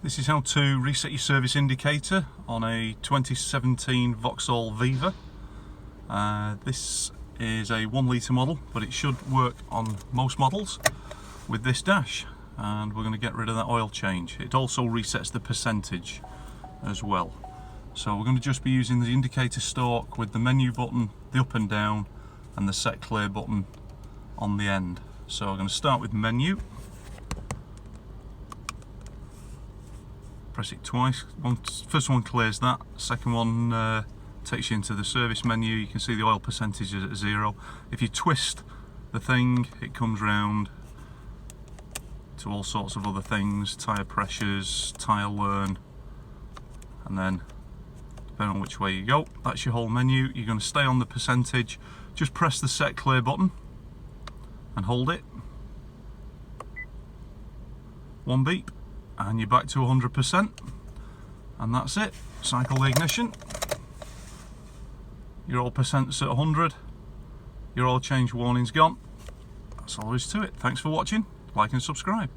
This is how to reset your service indicator on a 2017 Vauxhall Viva. This is a 1 litre model, but it should work on most models with this dash, and we're going to get rid of that oil change. It also resets the percentage as well. So we're going to just be using the indicator stalk with the menu button, the up and down, and the set clear button on the end. So we're going to start with menu. Press it twice. First one clears that, second one takes you into the service menu. You can see the oil percentage is at 0. If you twist the thing, it comes round to all sorts of other things, tyre pressures, tyre learn, and then depending on which way you go, that's your whole menu. You're going to stay on the percentage, just press the set clear button and hold it. 1 beep. And you're back to 100%, and that's it. Cycle the ignition. Your oil percent's at 100. Your oil change warning's gone. That's all there is to it. Thanks for watching. Like and subscribe.